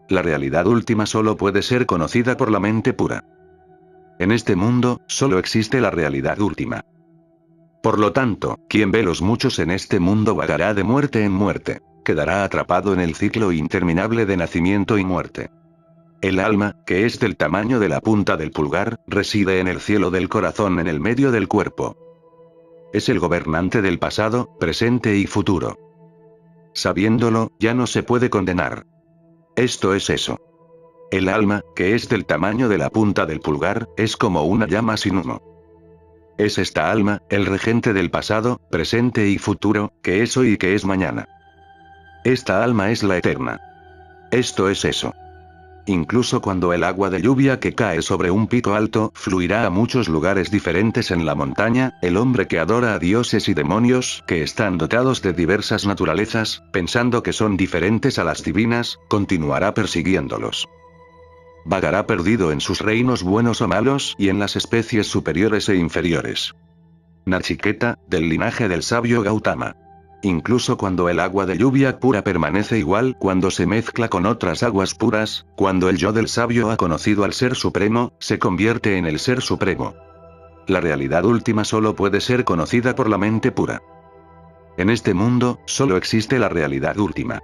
La realidad última solo puede ser conocida por la mente pura. En este mundo, solo existe la realidad última. Por lo tanto, quien ve los muchos en este mundo vagará de muerte en muerte. Quedará atrapado en el ciclo interminable de nacimiento y muerte. El alma, que es del tamaño de la punta del pulgar, reside en el cielo del corazón en el medio del cuerpo. Es el gobernante del pasado, presente y futuro. Sabiéndolo, ya no se puede condenar. Esto es eso. El alma, que es del tamaño de la punta del pulgar, es como una llama sin humo. Es esta alma, el regente del pasado, presente y futuro, que es hoy y que es mañana. Esta alma es la eterna. Esto es eso. Incluso cuando el agua de lluvia que cae sobre un pico alto fluirá a muchos lugares diferentes en la montaña, el hombre que adora a dioses y demonios que están dotados de diversas naturalezas, pensando que son diferentes a las divinas, continuará persiguiéndolos. Vagará perdido en sus reinos buenos o malos y en las especies superiores e inferiores. Nachiketa, del linaje del sabio Gautama. Incluso cuando el agua de lluvia pura permanece igual cuando se mezcla con otras aguas puras, cuando el yo del sabio ha conocido al Ser Supremo, se convierte en el Ser Supremo. La realidad última solo puede ser conocida por la mente pura. En este mundo, solo existe la realidad última.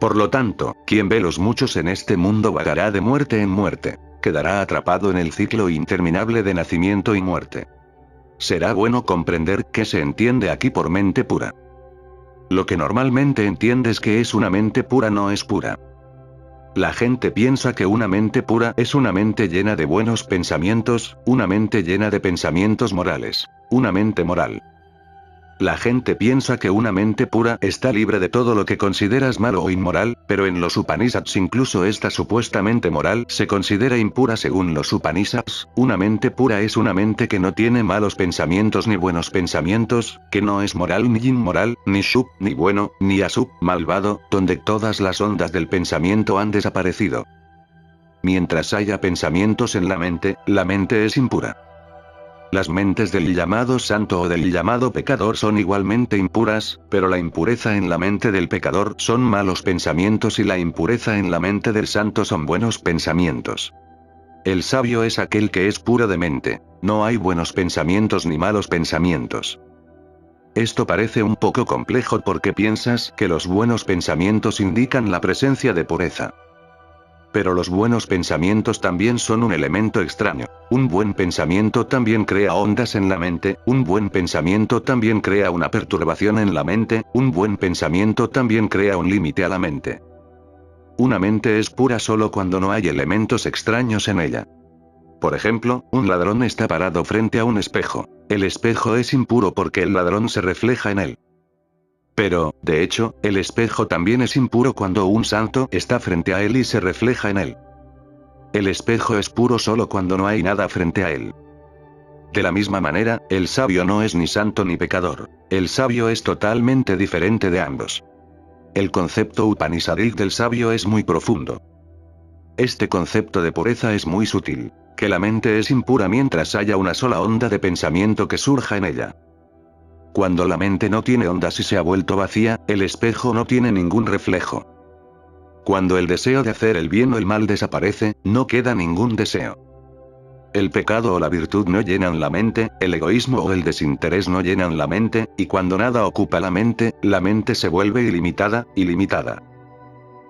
Por lo tanto, quien ve los muchos en este mundo vagará de muerte en muerte. Quedará atrapado en el ciclo interminable de nacimiento y muerte. Será bueno comprender qué se entiende aquí por mente pura. Lo que normalmente entiendes que es una mente pura no es pura. La gente piensa que una mente pura es una mente llena de buenos pensamientos, una mente llena de pensamientos morales, una mente moral. La gente piensa que una mente pura está libre de todo lo que consideras malo o inmoral, pero en los Upanishads incluso esta supuestamente moral se considera impura según los Upanishads. Una mente pura es una mente que no tiene malos pensamientos ni buenos pensamientos, que no es moral ni inmoral, ni shub, ni bueno, ni asub, malvado, donde todas las ondas del pensamiento han desaparecido. Mientras haya pensamientos en la mente es impura. Las mentes del llamado santo o del llamado pecador son igualmente impuras, pero la impureza en la mente del pecador son malos pensamientos y la impureza en la mente del santo son buenos pensamientos. El sabio es aquel que es puro de mente. No hay buenos pensamientos ni malos pensamientos. Esto parece un poco complejo porque piensas que los buenos pensamientos indican la presencia de pureza. Pero los buenos pensamientos también son un elemento extraño. Un buen pensamiento también crea ondas en la mente, un buen pensamiento también crea una perturbación en la mente, un buen pensamiento también crea un límite a la mente. Una mente es pura solo cuando no hay elementos extraños en ella. Por ejemplo, un ladrón está parado frente a un espejo. El espejo es impuro porque el ladrón se refleja en él. Pero, de hecho, el espejo también es impuro cuando un santo está frente a él y se refleja en él. El espejo es puro solo cuando no hay nada frente a él. De la misma manera, el sabio no es ni santo ni pecador. El sabio es totalmente diferente de ambos. El concepto upanishadic del sabio es muy profundo. Este concepto de pureza es muy sutil. Que la mente es impura mientras haya una sola onda de pensamiento que surja en ella. Cuando la mente no tiene ondas y se ha vuelto vacía, el espejo no tiene ningún reflejo. Cuando el deseo de hacer el bien o el mal desaparece, no queda ningún deseo. El pecado o la virtud no llenan la mente, el egoísmo o el desinterés no llenan la mente, y cuando nada ocupa la mente se vuelve ilimitada, ilimitada.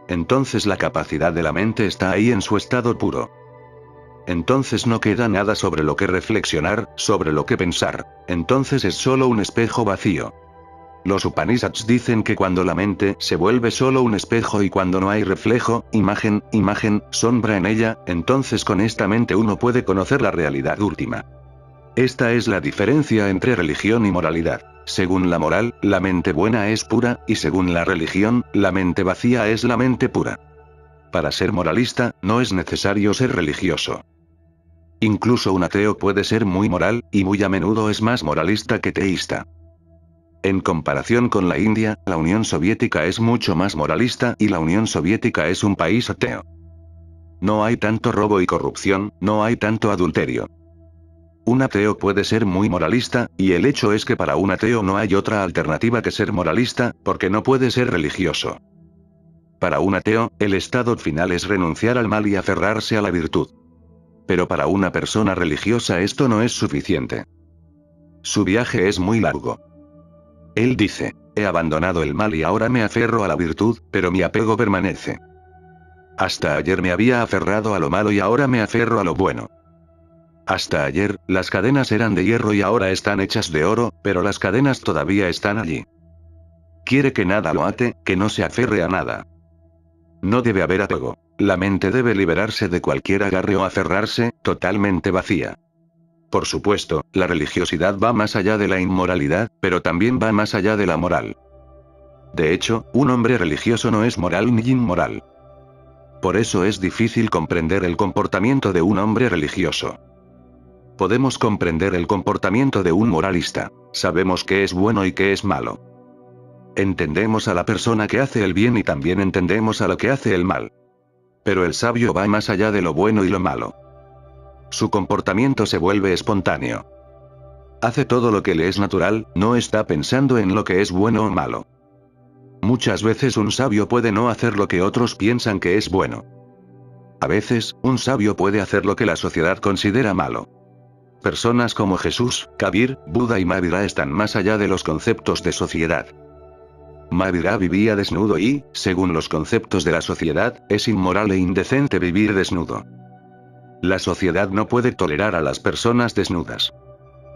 Entonces la capacidad de la mente está ahí en su estado puro. Entonces no queda nada sobre lo que reflexionar, sobre lo que pensar. Entonces es solo un espejo vacío. Los Upanishads dicen que cuando la mente se vuelve solo un espejo y cuando no hay reflejo, imagen, sombra en ella, entonces con esta mente uno puede conocer la realidad última. Esta es la diferencia entre religión y moralidad. Según la moral, la mente buena es pura, y según la religión, la mente vacía es la mente pura. Para ser moralista, no es necesario ser religioso. Incluso un ateo puede ser muy moral, y muy a menudo es más moralista que teísta. En comparación con la India, la Unión Soviética es mucho más moralista y la Unión Soviética es un país ateo. No hay tanto robo y corrupción, no hay tanto adulterio. Un ateo puede ser muy moralista, y el hecho es que para un ateo no hay otra alternativa que ser moralista, porque no puede ser religioso. Para un ateo, el estado final es renunciar al mal y aferrarse a la virtud. Pero para una persona religiosa esto no es suficiente. Su viaje es muy largo. Él dice, he abandonado el mal y ahora me aferro a la virtud, pero mi apego permanece. Hasta ayer me había aferrado a lo malo y ahora me aferro a lo bueno. Hasta ayer, las cadenas eran de hierro y ahora están hechas de oro, pero las cadenas todavía están allí. Quiere que nada lo ate, que no se aferre a nada. No debe haber apego. La mente debe liberarse de cualquier agarre o aferrarse, totalmente vacía. Por supuesto, la religiosidad va más allá de la inmoralidad, pero también va más allá de la moral. De hecho, un hombre religioso no es moral ni inmoral. Por eso es difícil comprender el comportamiento de un hombre religioso. Podemos comprender el comportamiento de un moralista. Sabemos qué es bueno y qué es malo. Entendemos a la persona que hace el bien y también entendemos a la que hace el mal. Pero el sabio va más allá de lo bueno y lo malo. Su comportamiento se vuelve espontáneo. Hace todo lo que le es natural, no está pensando en lo que es bueno o malo. Muchas veces un sabio puede no hacer lo que otros piensan que es bueno. A veces, un sabio puede hacer lo que la sociedad considera malo. Personas como Jesús, Kabir, Buda y Mahavira están más allá de los conceptos de sociedad. Mahavira vivía desnudo y, según los conceptos de la sociedad, es inmoral e indecente vivir desnudo. La sociedad no puede tolerar a las personas desnudas.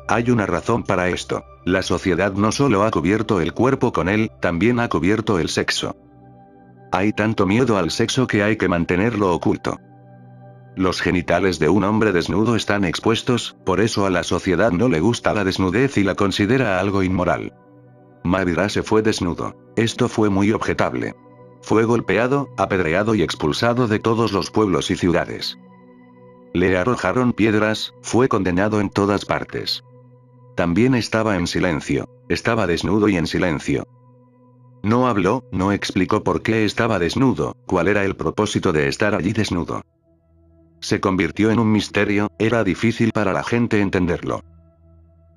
Hay una razón para esto. La sociedad no solo ha cubierto el cuerpo con él, también ha cubierto el sexo. Hay tanto miedo al sexo que hay que mantenerlo oculto. Los genitales de un hombre desnudo están expuestos, por eso a la sociedad no le gusta la desnudez y la considera algo inmoral. Mahavira se fue desnudo. Esto fue muy objetable. Fue golpeado, apedreado y expulsado de todos los pueblos y ciudades. Le arrojaron piedras, fue condenado en todas partes. También estaba en silencio. Estaba desnudo y en silencio. No habló, no explicó por qué estaba desnudo, cuál era el propósito de estar allí desnudo. Se convirtió en un misterio, era difícil para la gente entenderlo.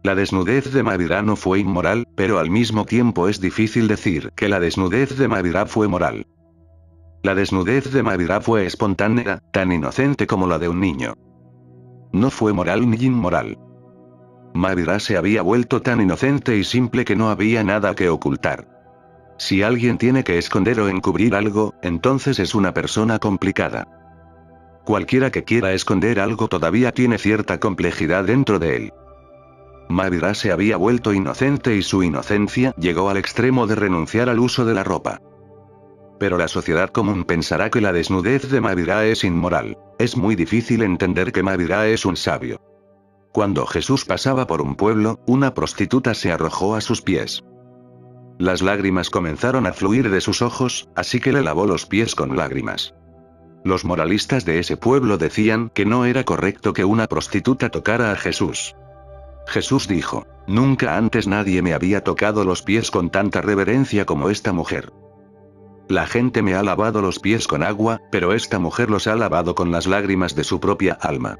La desnudez de Mahavira no fue inmoral, pero al mismo tiempo es difícil decir que la desnudez de Mahavira fue moral. La desnudez de Mahavira fue espontánea, tan inocente como la de un niño. No fue moral ni inmoral. Mahavira se había vuelto tan inocente y simple que no había nada que ocultar. Si alguien tiene que esconder o encubrir algo, entonces es una persona complicada. Cualquiera que quiera esconder algo todavía tiene cierta complejidad dentro de él. Mahavira se había vuelto inocente y su inocencia llegó al extremo de renunciar al uso de la ropa. Pero la sociedad común pensará que la desnudez de Mahavira es inmoral. Es muy difícil entender que Mahavira es un sabio. Cuando Jesús pasaba por un pueblo, una prostituta se arrojó a sus pies. Las lágrimas comenzaron a fluir de sus ojos, así que le lavó los pies con lágrimas. Los moralistas de ese pueblo decían que no era correcto que una prostituta tocara a Jesús. Jesús dijo, nunca antes nadie me había tocado los pies con tanta reverencia como esta mujer. La gente me ha lavado los pies con agua, pero esta mujer los ha lavado con las lágrimas de su propia alma.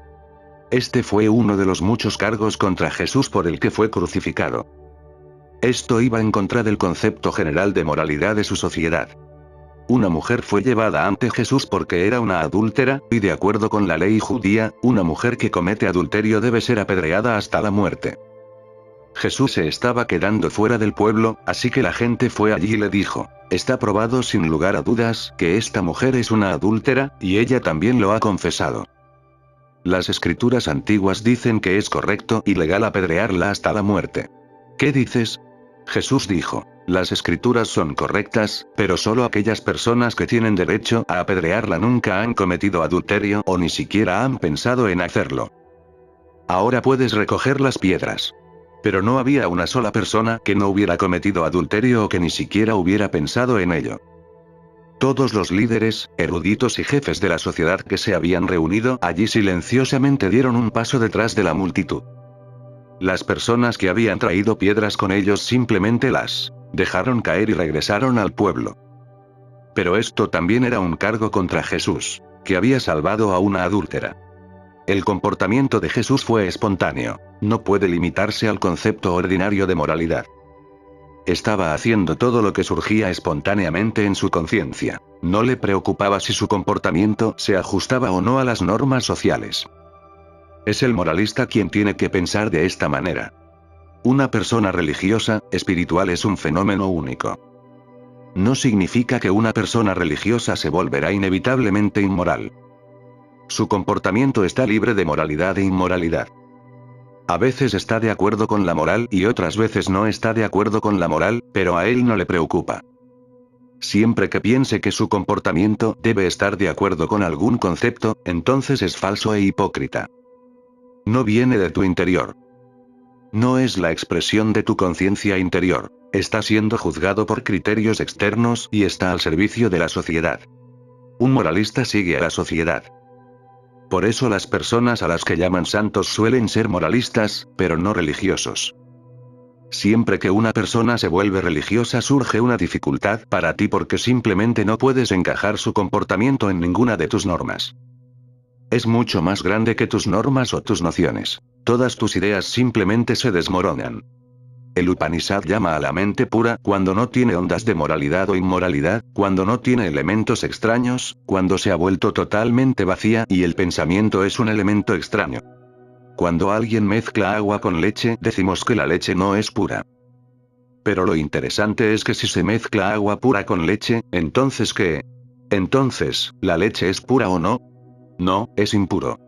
Este fue uno de los muchos cargos contra Jesús por el que fue crucificado. Esto iba en contra del concepto general de moralidad de su sociedad. Una mujer fue llevada ante Jesús porque era una adúltera, y de acuerdo con la ley judía, una mujer que comete adulterio debe ser apedreada hasta la muerte. Jesús se estaba quedando fuera del pueblo, así que la gente fue allí y le dijo, está probado sin lugar a dudas, que esta mujer es una adúltera, y ella también lo ha confesado. Las escrituras antiguas dicen que es correcto y legal apedrearla hasta la muerte. ¿Qué dices? Jesús dijo, las escrituras son correctas, pero solo aquellas personas que tienen derecho a apedrearla nunca han cometido adulterio o ni siquiera han pensado en hacerlo. Ahora puedes recoger las piedras. Pero no había una sola persona que no hubiera cometido adulterio o que ni siquiera hubiera pensado en ello. Todos los líderes, eruditos y jefes de la sociedad que se habían reunido allí silenciosamente dieron un paso detrás de la multitud. Las personas que habían traído piedras con ellos simplemente las dejaron caer y regresaron al pueblo. Pero esto también era un cargo contra Jesús, que había salvado a una adúltera. El comportamiento de Jesús fue espontáneo, no puede limitarse al concepto ordinario de moralidad. Estaba haciendo todo lo que surgía espontáneamente en su conciencia. No le preocupaba si su comportamiento se ajustaba o no a las normas sociales. Es el moralista quien tiene que pensar de esta manera. Una persona religiosa, espiritual es un fenómeno único. No significa que una persona religiosa se volverá inevitablemente inmoral. Su comportamiento está libre de moralidad e inmoralidad. A veces está de acuerdo con la moral y otras veces no está de acuerdo con la moral, pero a él no le preocupa. Siempre que piense que su comportamiento debe estar de acuerdo con algún concepto, entonces es falso e hipócrita. No viene de tu interior. No es la expresión de tu conciencia interior. Está siendo juzgado por criterios externos y está al servicio de la sociedad. Un moralista sigue a la sociedad. Por eso las personas a las que llaman santos suelen ser moralistas, pero no religiosos. Siempre que una persona se vuelve religiosa surge una dificultad para ti porque simplemente no puedes encajar su comportamiento en ninguna de tus normas. Es mucho más grande que tus normas o tus nociones. Todas tus ideas simplemente se desmoronan. El Upanishad llama a la mente pura cuando no tiene ondas de moralidad o inmoralidad, cuando no tiene elementos extraños, cuando se ha vuelto totalmente vacía y el pensamiento es un elemento extraño. Cuando alguien mezcla agua con leche, decimos que la leche no es pura. Pero lo interesante es que si se mezcla agua pura con leche, ¿entonces qué? Entonces, ¿la leche es pura o no? No, es impuro.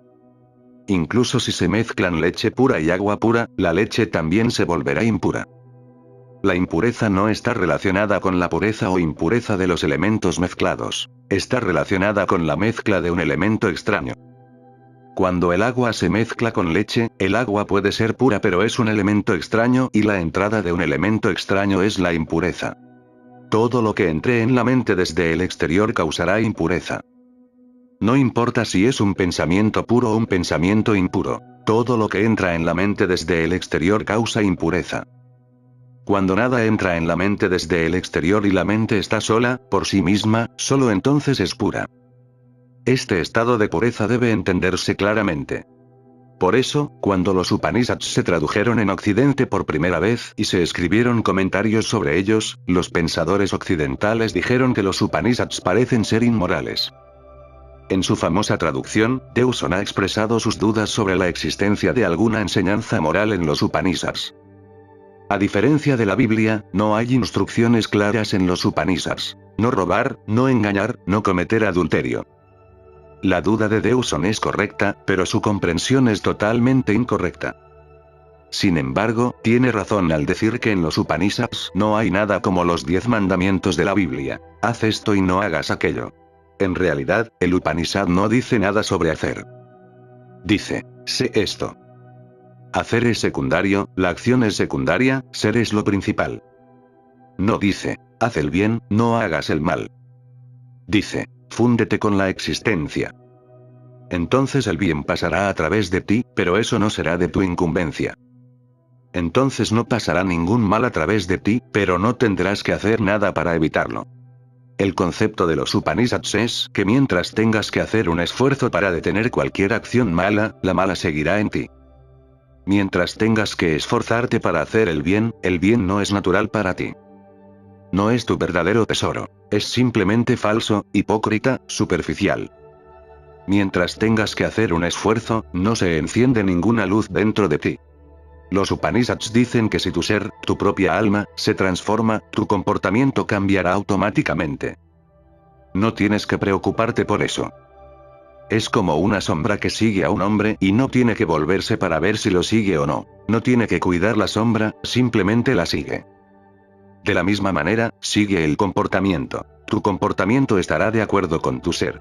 Incluso si se mezclan leche pura y agua pura, la leche también se volverá impura. La impureza no está relacionada con la pureza o impureza de los elementos mezclados. Está relacionada con la mezcla de un elemento extraño. Cuando el agua se mezcla con leche, el agua puede ser pura pero es un elemento extraño y la entrada de un elemento extraño es la impureza. Todo lo que entre en la mente desde el exterior causará impureza. No importa si es un pensamiento puro o un pensamiento impuro. Todo lo que entra en la mente desde el exterior causa impureza. Cuando nada entra en la mente desde el exterior y la mente está sola, por sí misma, solo entonces es pura. Este estado de pureza debe entenderse claramente. Por eso, cuando los Upanishads se tradujeron en Occidente por primera vez y se escribieron comentarios sobre ellos, los pensadores occidentales dijeron que los Upanishads parecen ser inmorales. En su famosa traducción, Deuson ha expresado sus dudas sobre la existencia de alguna enseñanza moral en los Upanishads. A diferencia de la Biblia, no hay instrucciones claras en los Upanishads. No robar, no engañar, no cometer adulterio. La duda de Deuson es correcta, pero su comprensión es totalmente incorrecta. Sin embargo, tiene razón al decir que en los Upanishads no hay nada como los 10 mandamientos de la Biblia. Haz esto y no hagas aquello. En realidad, el Upanishad no dice nada sobre hacer. Dice, sé esto. Hacer es secundario, la acción es secundaria, ser es lo principal. No dice, haz el bien, no hagas el mal. Dice, fúndete con la existencia. Entonces el bien pasará a través de ti, pero eso no será de tu incumbencia. Entonces no pasará ningún mal a través de ti, pero no tendrás que hacer nada para evitarlo. El concepto de los Upanishads es que mientras tengas que hacer un esfuerzo para detener cualquier acción mala, la mala seguirá en ti. Mientras tengas que esforzarte para hacer el bien no es natural para ti. No es tu verdadero tesoro. Es simplemente falso, hipócrita, superficial. Mientras tengas que hacer un esfuerzo, no se enciende ninguna luz dentro de ti. Los Upanishads dicen que si tu ser, tu propia alma, se transforma, tu comportamiento cambiará automáticamente. No tienes que preocuparte por eso. Es como una sombra que sigue a un hombre y no tiene que volverse para ver si lo sigue o no. No tiene que cuidar la sombra, simplemente la sigue. De la misma manera, sigue el comportamiento. Tu comportamiento estará de acuerdo con tu ser.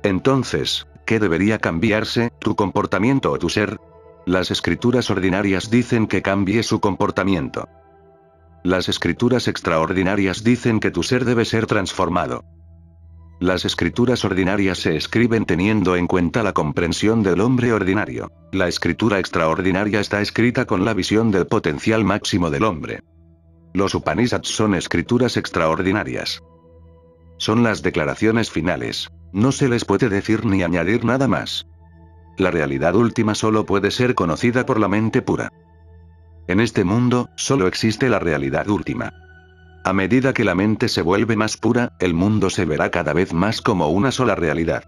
Entonces, ¿qué debería cambiarse, tu comportamiento o tu ser? Las escrituras ordinarias dicen que cambie su comportamiento. Las escrituras extraordinarias dicen que tu ser debe ser transformado. Las escrituras ordinarias se escriben teniendo en cuenta la comprensión del hombre ordinario. La escritura extraordinaria está escrita con la visión del potencial máximo del hombre. Los Upanishads son escrituras extraordinarias. Son las declaraciones finales. No se les puede decir ni añadir nada más. La realidad última solo puede ser conocida por la mente pura. En este mundo, solo existe la realidad última. A medida que la mente se vuelve más pura, el mundo se verá cada vez más como una sola realidad.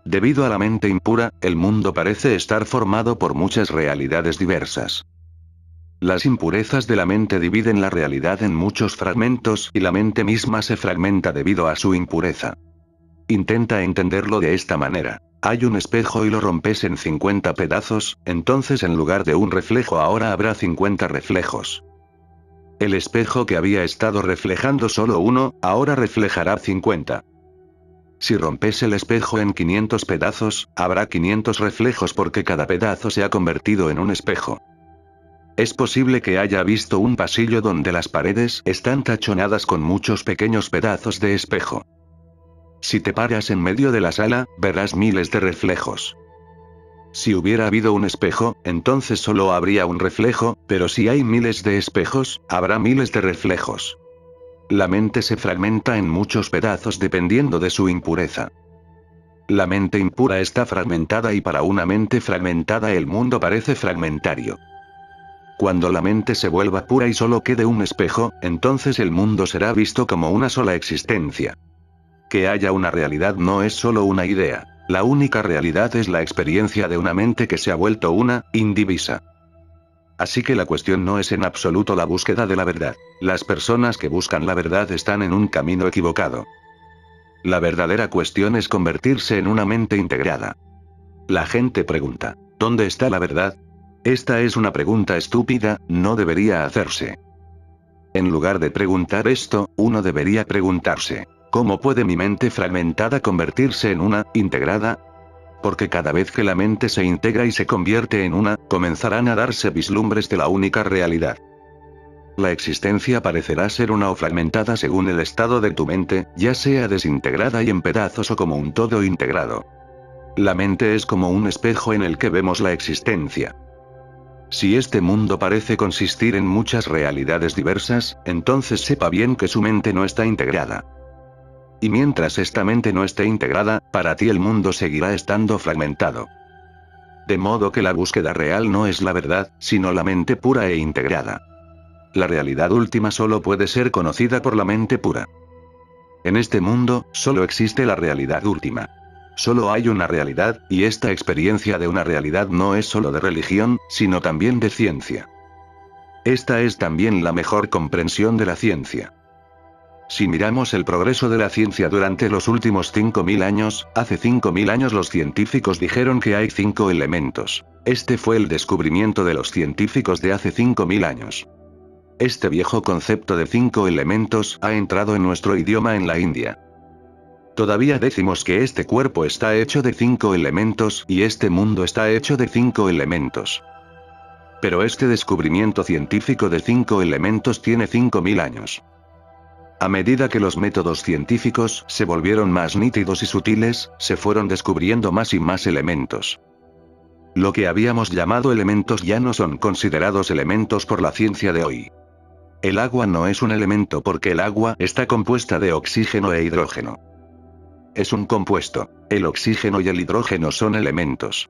Debido a la mente impura, el mundo parece estar formado por muchas realidades diversas. Las impurezas de la mente dividen la realidad en muchos fragmentos y la mente misma se fragmenta debido a su impureza. Intenta entenderlo de esta manera. Hay un espejo y lo rompes en 50 pedazos, entonces en lugar de un reflejo ahora habrá 50 reflejos. El espejo que había estado reflejando solo uno, ahora reflejará 50. Si rompes el espejo en 500 pedazos, habrá 500 reflejos porque cada pedazo se ha convertido en un espejo. Es posible que haya visto un pasillo donde las paredes están tachonadas con muchos pequeños pedazos de espejo. Si te paras en medio de la sala, verás miles de reflejos. Si hubiera habido un espejo, entonces solo habría un reflejo, pero si hay miles de espejos, habrá miles de reflejos. La mente se fragmenta en muchos pedazos dependiendo de su impureza. La mente impura está fragmentada y para una mente fragmentada el mundo parece fragmentario. Cuando la mente se vuelva pura y solo quede un espejo, entonces el mundo será visto como una sola existencia. Que haya una realidad no es solo una idea. La única realidad es la experiencia de una mente que se ha vuelto una, indivisa. Así que la cuestión no es en absoluto la búsqueda de la verdad. Las personas que buscan la verdad están en un camino equivocado. La verdadera cuestión es convertirse en una mente integrada. La gente pregunta, ¿dónde está la verdad? Esta es una pregunta estúpida, no debería hacerse. En lugar de preguntar esto, uno debería preguntarse, ¿cómo puede mi mente fragmentada convertirse en una, integrada? Porque cada vez que la mente se integra y se convierte en una, comenzarán a darse vislumbres de la única realidad. La existencia parecerá ser una o fragmentada según el estado de tu mente, ya sea desintegrada y en pedazos o como un todo integrado. La mente es como un espejo en el que vemos la existencia. Si este mundo parece consistir en muchas realidades diversas, entonces sepa bien que su mente no está integrada. Y mientras esta mente no esté integrada, para ti el mundo seguirá estando fragmentado. De modo que la búsqueda real no es la verdad, sino la mente pura e integrada. La realidad última solo puede ser conocida por la mente pura. En este mundo, solo existe la realidad última. Solo hay una realidad, y esta experiencia de una realidad no es solo de religión, sino también de ciencia. Esta es también la mejor comprensión de la ciencia. Si miramos el progreso de la ciencia durante los últimos 5000 años, hace 5000 años los científicos dijeron que hay 5 elementos. Este fue el descubrimiento de los científicos de hace 5000 años. Este viejo concepto de 5 elementos ha entrado en nuestro idioma en la India. Todavía decimos que este cuerpo está hecho de 5 elementos y este mundo está hecho de 5 elementos. Pero este descubrimiento científico de 5 elementos tiene 5000 años. A medida que los métodos científicos se volvieron más nítidos y sutiles, se fueron descubriendo más y más elementos. Lo que habíamos llamado elementos ya no son considerados elementos por la ciencia de hoy. El agua no es un elemento porque el agua está compuesta de oxígeno e hidrógeno. Es un compuesto. El oxígeno y el hidrógeno son elementos.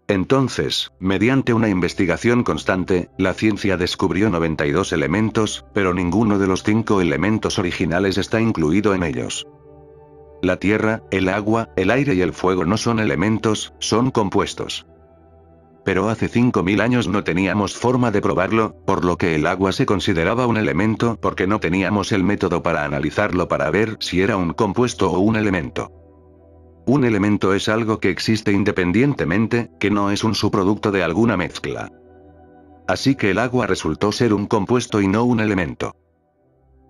Entonces, mediante una investigación constante, la ciencia descubrió 92 elementos, pero ninguno de los 5 elementos originales está incluido en ellos. La tierra, el agua, el aire y el fuego no son elementos, son compuestos. Pero hace 5000 años no teníamos forma de probarlo, por lo que el agua se consideraba un elemento porque no teníamos el método para analizarlo para ver si era un compuesto o un elemento. Un elemento es algo que existe independientemente, que no es un subproducto de alguna mezcla. Así que el agua resultó ser un compuesto y no un elemento.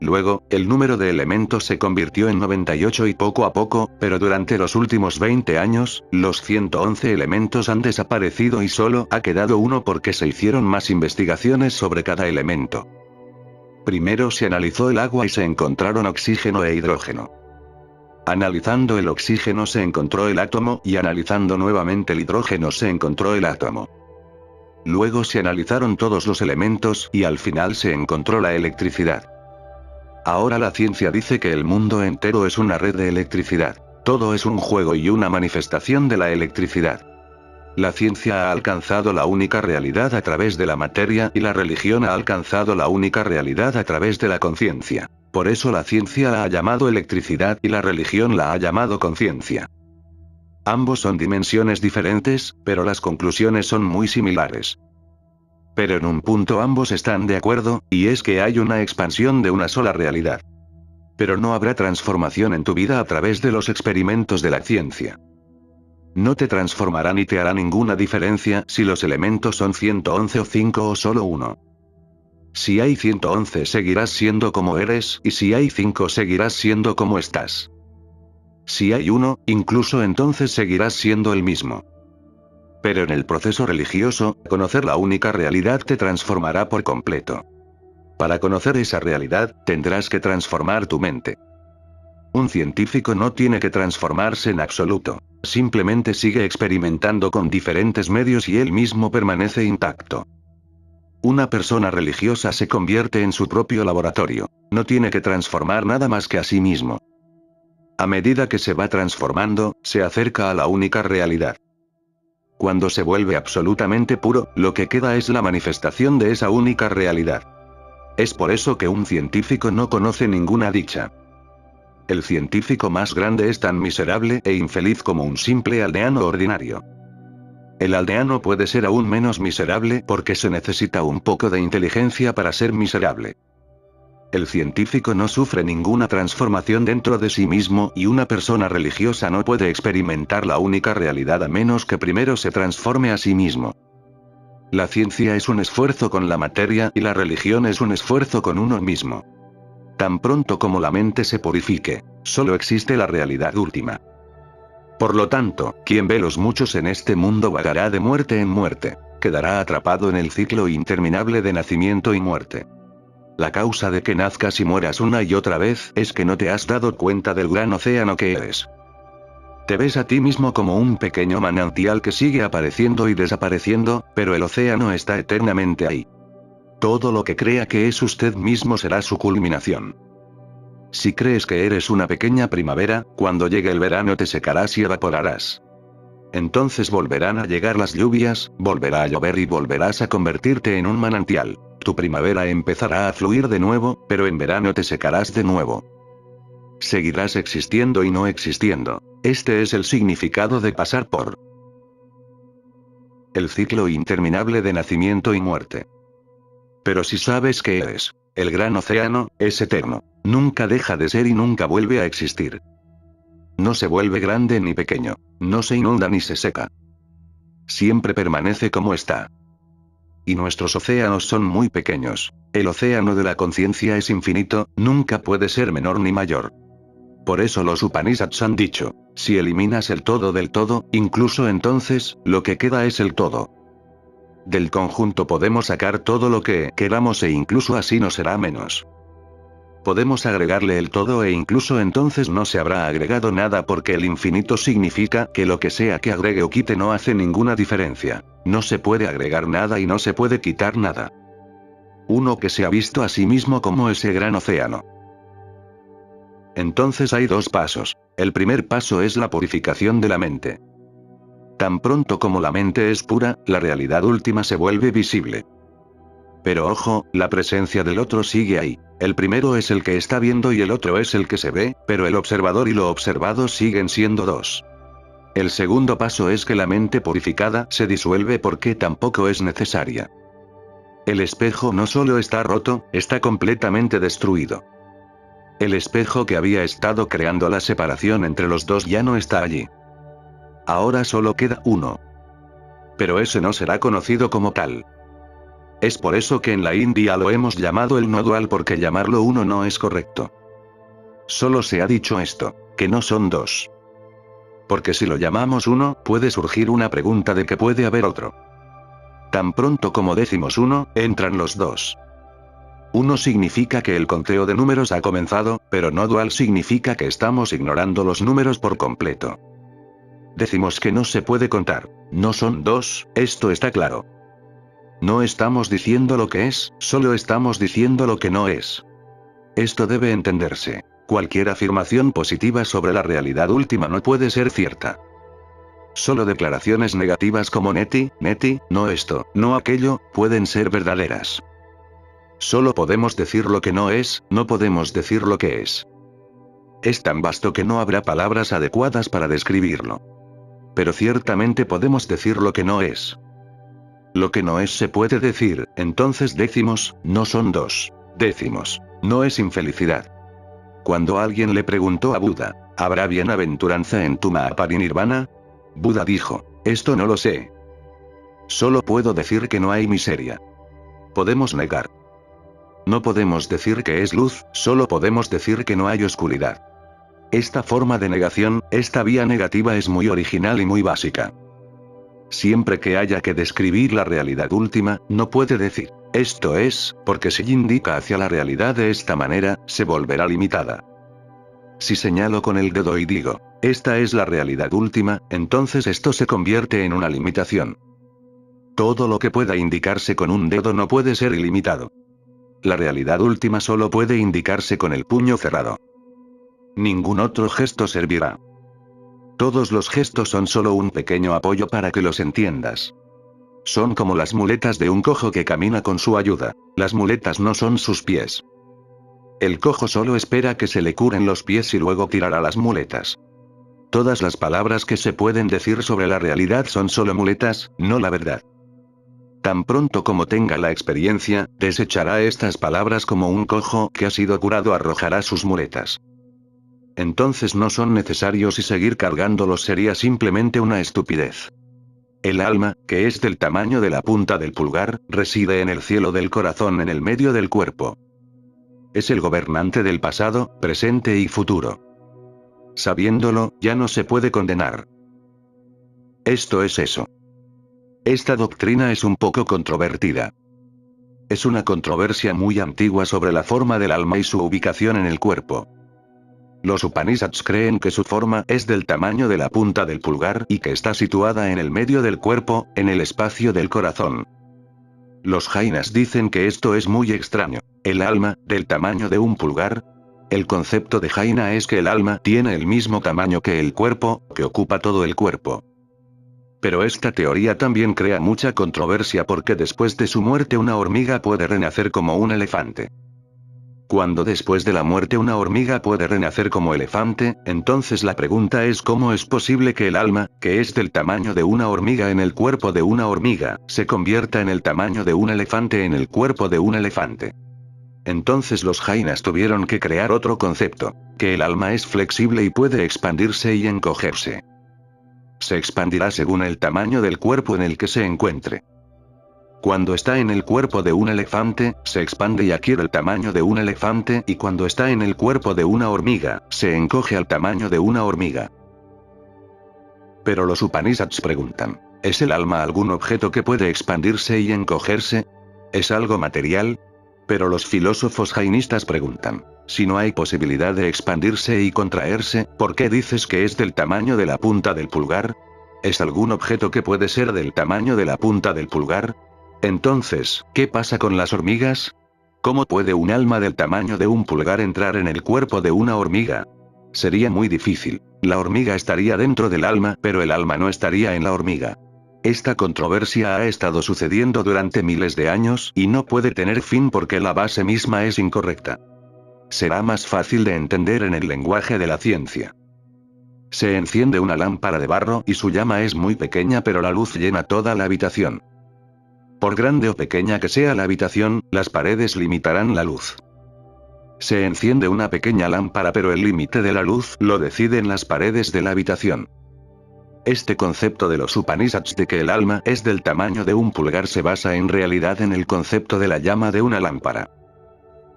Luego, el número de elementos se convirtió en 98 y poco a poco, pero durante los últimos 20 años, los 111 elementos han desaparecido y solo ha quedado uno porque se hicieron más investigaciones sobre cada elemento. Primero se analizó el agua y se encontraron oxígeno e hidrógeno. Analizando el oxígeno se encontró el átomo y analizando nuevamente el hidrógeno se encontró el átomo. Luego se analizaron todos los elementos y al final se encontró la electricidad. Ahora la ciencia dice que el mundo entero es una red de electricidad. Todo es un juego y una manifestación de la electricidad. La ciencia ha alcanzado la única realidad a través de la materia y la religión ha alcanzado la única realidad a través de la conciencia. Por eso la ciencia la ha llamado electricidad y la religión la ha llamado conciencia. Ambos son dimensiones diferentes, pero las conclusiones son muy similares. Pero en un punto ambos están de acuerdo, y es que hay una expansión de una sola realidad. Pero no habrá transformación en tu vida a través de los experimentos de la ciencia. No te transformará ni te hará ninguna diferencia si los elementos son 111 o 5 o solo 1. Si hay 111 seguirás siendo como eres, y si hay 5 seguirás siendo como estás. Si hay 1, incluso entonces seguirás siendo el mismo. Pero en el proceso religioso, conocer la única realidad te transformará por completo. Para conocer esa realidad, tendrás que transformar tu mente. Un científico no tiene que transformarse en absoluto. Simplemente sigue experimentando con diferentes medios y él mismo permanece intacto. Una persona religiosa se convierte en su propio laboratorio. No tiene que transformar nada más que a sí mismo. A medida que se va transformando, se acerca a la única realidad. Cuando se vuelve absolutamente puro, lo que queda es la manifestación de esa única realidad. Es por eso que un científico no conoce ninguna dicha. El científico más grande es tan miserable e infeliz como un simple aldeano ordinario. El aldeano puede ser aún menos miserable porque se necesita un poco de inteligencia para ser miserable. El científico no sufre ninguna transformación dentro de sí mismo y una persona religiosa no puede experimentar la única realidad a menos que primero se transforme a sí mismo. La ciencia es un esfuerzo con la materia y la religión es un esfuerzo con uno mismo. Tan pronto como la mente se purifique, solo existe la realidad última. Por lo tanto, quien ve los muchos en este mundo vagará de muerte en muerte, quedará atrapado en el ciclo interminable de nacimiento y muerte. La causa de que nazcas y mueras una y otra vez es que no te has dado cuenta del gran océano que eres. Te ves a ti mismo como un pequeño manantial que sigue apareciendo y desapareciendo, pero el océano está eternamente ahí. Todo lo que crea que es usted mismo será su culminación. Si crees que eres una pequeña primavera, cuando llegue el verano te secarás y evaporarás. Entonces volverán a llegar las lluvias, volverá a llover y volverás a convertirte en un manantial. Tu primavera empezará a fluir de nuevo, pero en verano te secarás de nuevo. Seguirás existiendo y no existiendo. Este es el significado de pasar por el ciclo interminable de nacimiento y muerte. Pero si sabes que eres, el gran océano, es eterno. Nunca deja de ser y nunca vuelve a existir. No se vuelve grande ni pequeño. No se inunda ni se seca. Siempre permanece como está. Y nuestros océanos son muy pequeños. El océano de la conciencia es infinito, nunca puede ser menor ni mayor. Por eso los Upanishads han dicho, si eliminas el todo del todo, incluso entonces, lo que queda es el todo. Del conjunto podemos sacar todo lo que queramos e incluso así no será menos. Podemos agregarle el todo e incluso entonces no se habrá agregado nada porque el infinito significa que lo que sea que agregue o quite no hace ninguna diferencia. No se puede agregar nada y no se puede quitar nada. Uno que se ha visto a sí mismo como ese gran océano. Entonces hay dos pasos. El primer paso es la purificación de la mente. Tan pronto como la mente es pura, la realidad última se vuelve visible. Pero ojo, la presencia del otro sigue ahí. El primero es el que está viendo y el otro es el que se ve, pero el observador y lo observado siguen siendo dos. El segundo paso es que la mente purificada se disuelve porque tampoco es necesaria. El espejo no solo está roto, está completamente destruido. El espejo que había estado creando la separación entre los dos ya no está allí. Ahora solo queda uno. Pero ese no será conocido como tal. Es por eso que en la India lo hemos llamado el no dual porque llamarlo uno no es correcto. Solo se ha dicho esto, que no son dos. Porque si lo llamamos uno, puede surgir una pregunta de que puede haber otro. Tan pronto como decimos uno, entran los dos. Uno significa que el conteo de números ha comenzado, pero no dual significa que estamos ignorando los números por completo. Decimos que no se puede contar. No son dos, esto está claro. No estamos diciendo lo que es, solo estamos diciendo lo que no es. Esto debe entenderse. Cualquier afirmación positiva sobre la realidad última no puede ser cierta. Solo declaraciones negativas como neti, no esto, no aquello, pueden ser verdaderas. Solo podemos decir lo que no es, no podemos decir lo que es. Es tan vasto que no habrá palabras adecuadas para describirlo. Pero ciertamente podemos decir lo que no es. Lo que no es se puede decir, entonces decimos, no son dos. Decimos, no es infelicidad. Cuando alguien le preguntó a Buda, ¿habrá bienaventuranza en tu Mahaparinirvana? Buda dijo, esto no lo sé. Solo puedo decir que no hay miseria. Podemos negar. No podemos decir que es luz, solo podemos decir que no hay oscuridad. Esta forma de negación, esta vía negativa es muy original y muy básica. Siempre que haya que describir la realidad última, no puede decir, esto es, porque si indica hacia la realidad de esta manera, se volverá limitada. Si señalo con el dedo y digo, esta es la realidad última, entonces esto se convierte en una limitación. Todo lo que pueda indicarse con un dedo no puede ser ilimitado. La realidad última solo puede indicarse con el puño cerrado. Ningún otro gesto servirá. Todos los gestos son solo un pequeño apoyo para que los entiendas. Son como las muletas de un cojo que camina con su ayuda. Las muletas no son sus pies. El cojo solo espera que se le curen los pies y luego tirará las muletas. Todas las palabras que se pueden decir sobre la realidad son solo muletas, no la verdad. Tan pronto como tenga la experiencia, desechará estas palabras como un cojo que ha sido curado arrojará sus muletas. Entonces no son necesarios y seguir cargándolos sería simplemente una estupidez. El alma, que es del tamaño de la punta del pulgar, reside en el cielo del corazón en el medio del cuerpo. Es el gobernante del pasado, presente y futuro. Sabiéndolo, ya no se puede condenar. Esto es eso. Esta doctrina es un poco controvertida. Es una controversia muy antigua sobre la forma del alma y su ubicación en el cuerpo. Los Upanishads creen que su forma es del tamaño de la punta del pulgar y que está situada en el medio del cuerpo, en el espacio del corazón. Los Jainas dicen que esto es muy extraño. El alma, del tamaño de un pulgar. El concepto de Jaina es que el alma tiene el mismo tamaño que el cuerpo, que ocupa todo el cuerpo. Pero esta teoría también crea mucha controversia porque después de su muerte una hormiga puede renacer como un elefante. Cuando después de la muerte una hormiga puede renacer como elefante, entonces la pregunta es cómo es posible que el alma, que es del tamaño de una hormiga en el cuerpo de una hormiga, se convierta en el tamaño de un elefante en el cuerpo de un elefante. Entonces los Jainas tuvieron que crear otro concepto, que el alma es flexible y puede expandirse y encogerse. Se expandirá según el tamaño del cuerpo en el que se encuentre. Cuando está en el cuerpo de un elefante, se expande y adquiere el tamaño de un elefante, y cuando está en el cuerpo de una hormiga, se encoge al tamaño de una hormiga. Pero los Upanishads preguntan, ¿es el alma algún objeto que puede expandirse y encogerse? ¿Es algo material? Pero los filósofos jainistas preguntan, si no hay posibilidad de expandirse y contraerse, ¿por qué dices que es del tamaño de la punta del pulgar? ¿Es algún objeto que puede ser del tamaño de la punta del pulgar? Entonces, ¿qué pasa con las hormigas? ¿Cómo puede un alma del tamaño de un pulgar entrar en el cuerpo de una hormiga? Sería muy difícil. La hormiga estaría dentro del alma, pero el alma no estaría en la hormiga. Esta controversia ha estado sucediendo durante miles de años y no puede tener fin porque la base misma es incorrecta. Será más fácil de entender en el lenguaje de la ciencia. Se enciende una lámpara de barro y su llama es muy pequeña pero la luz llena toda la habitación. Por grande o pequeña que sea la habitación, las paredes limitarán la luz. Se enciende una pequeña lámpara pero el límite de la luz lo deciden las paredes de la habitación. Este concepto de los Upanishads de que el alma es del tamaño de un pulgar se basa en realidad en el concepto de la llama de una lámpara.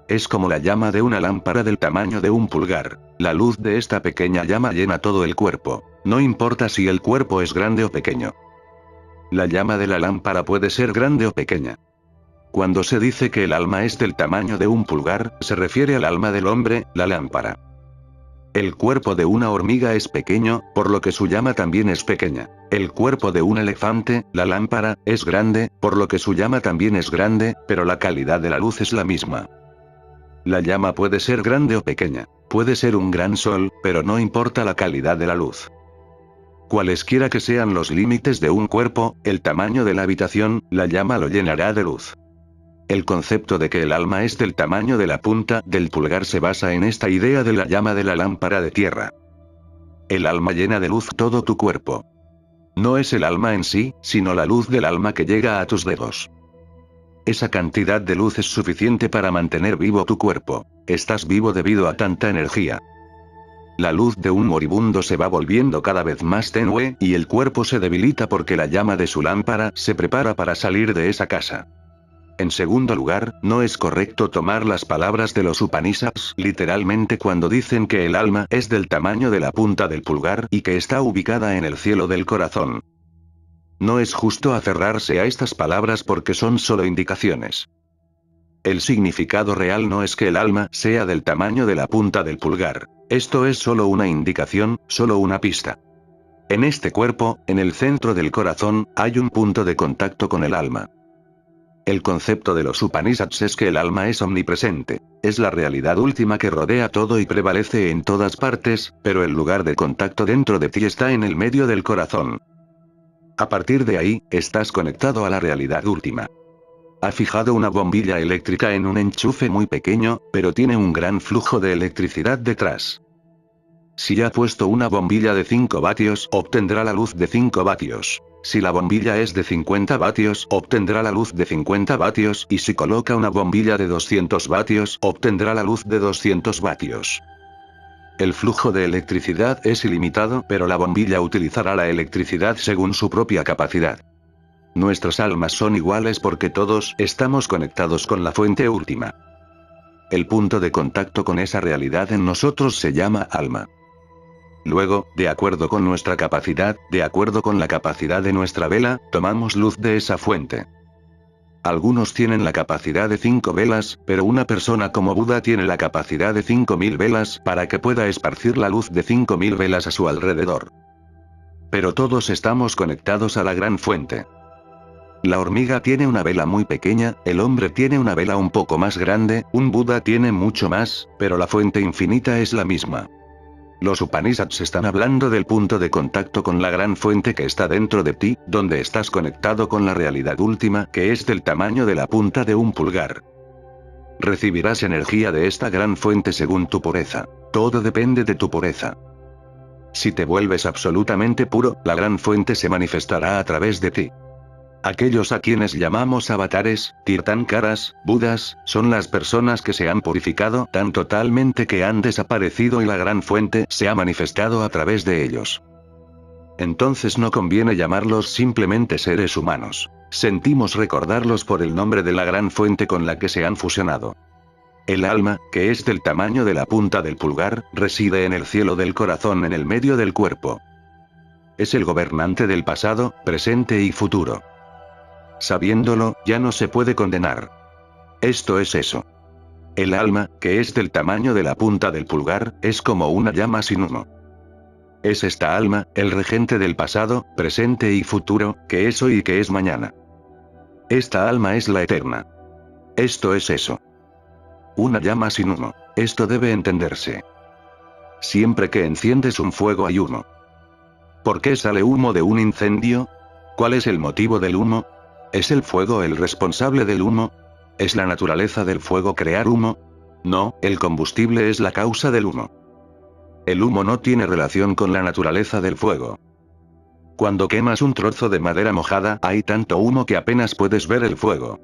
Es como la llama de una lámpara del tamaño de un pulgar. La luz de esta pequeña llama llena todo el cuerpo, no importa si el cuerpo es grande o pequeño. La llama de la lámpara puede ser grande o pequeña. Cuando se dice que el alma es del tamaño de un pulgar, se refiere al alma del hombre, la lámpara. El cuerpo de una hormiga es pequeño, por lo que su llama también es pequeña. El cuerpo de un elefante, la lámpara, es grande, por lo que su llama también es grande, pero la calidad de la luz es la misma. La llama puede ser grande o pequeña. Puede ser un gran sol, pero no importa la calidad de la luz. Cualesquiera que sean los límites de un cuerpo, el tamaño de la habitación, la llama lo llenará de luz. El concepto de que el alma es del tamaño de la punta del pulgar se basa en esta idea de la llama de la lámpara de tierra. El alma llena de luz todo tu cuerpo. No es el alma en sí, sino la luz del alma que llega a tus dedos. Esa cantidad de luz es suficiente para mantener vivo tu cuerpo. Estás vivo debido a tanta energía. La luz de un moribundo se va volviendo cada vez más tenue, y el cuerpo se debilita porque la llama de su lámpara se prepara para salir de esa casa. En segundo lugar, no es correcto tomar las palabras de los Upanishads literalmente cuando dicen que el alma es del tamaño de la punta del pulgar y que está ubicada en el cielo del corazón. No es justo aferrarse a estas palabras porque son solo indicaciones. El significado real no es que el alma sea del tamaño de la punta del pulgar. Esto es solo una indicación, solo una pista. En este cuerpo, en el centro del corazón, hay un punto de contacto con el alma. El concepto de los Upanishads es que el alma es omnipresente. Es la realidad última que rodea todo y prevalece en todas partes, pero el lugar de contacto dentro de ti está en el medio del corazón. A partir de ahí, estás conectado a la realidad última. Ha fijado una bombilla eléctrica en un enchufe muy pequeño, pero tiene un gran flujo de electricidad detrás. Si ha puesto una bombilla de 5 vatios, obtendrá la luz de 5 vatios. Si la bombilla es de 50 vatios, obtendrá la luz de 50 vatios, y si coloca una bombilla de 200 vatios, obtendrá la luz de 200 vatios. El flujo de electricidad es ilimitado, pero la bombilla utilizará la electricidad según su propia capacidad. Nuestras almas son iguales porque todos estamos conectados con la fuente última. El punto de contacto con esa realidad en nosotros se llama alma. Luego, de acuerdo con nuestra capacidad, de acuerdo con la capacidad de nuestra vela, tomamos luz de esa fuente. Algunos tienen la capacidad de 5 velas, pero una persona como Buda tiene la capacidad de 5000 velas para que pueda esparcir la luz de 5000 velas a su alrededor. Pero todos estamos conectados a la gran fuente. La hormiga tiene una vela muy pequeña, el hombre tiene una vela un poco más grande, un Buda tiene mucho más, pero la fuente infinita es la misma. Los Upanishads están hablando del punto de contacto con la gran fuente que está dentro de ti, donde estás conectado con la realidad última, que es del tamaño de la punta de un pulgar. Recibirás energía de esta gran fuente según tu pureza. Todo depende de tu pureza. Si te vuelves absolutamente puro, la gran fuente se manifestará a través de ti. Aquellos a quienes llamamos avatares, tirthankaras, budas, son las personas que se han purificado tan totalmente que han desaparecido y la gran fuente se ha manifestado a través de ellos. Entonces no conviene llamarlos simplemente seres humanos. Sentimos recordarlos por el nombre de la gran fuente con la que se han fusionado. El alma, que es del tamaño de la punta del pulgar, reside en el cielo del corazón en el medio del cuerpo. Es el gobernante del pasado, presente y futuro. Sabiéndolo, ya no se puede condenar. Esto es eso. El alma, que es del tamaño de la punta del pulgar, es como una llama sin humo. Es esta alma, el regente del pasado, presente y futuro, que es hoy y que es mañana. Esta alma es la eterna. Esto es eso. Una llama sin humo. Esto debe entenderse. Siempre que enciendes un fuego hay humo. ¿Por qué sale humo de un incendio? ¿Cuál es el motivo del humo? ¿Es el fuego el responsable del humo? ¿Es la naturaleza del fuego crear humo? No, el combustible es la causa del humo. El humo no tiene relación con la naturaleza del fuego. Cuando quemas un trozo de madera mojada, hay tanto humo que apenas puedes ver el fuego.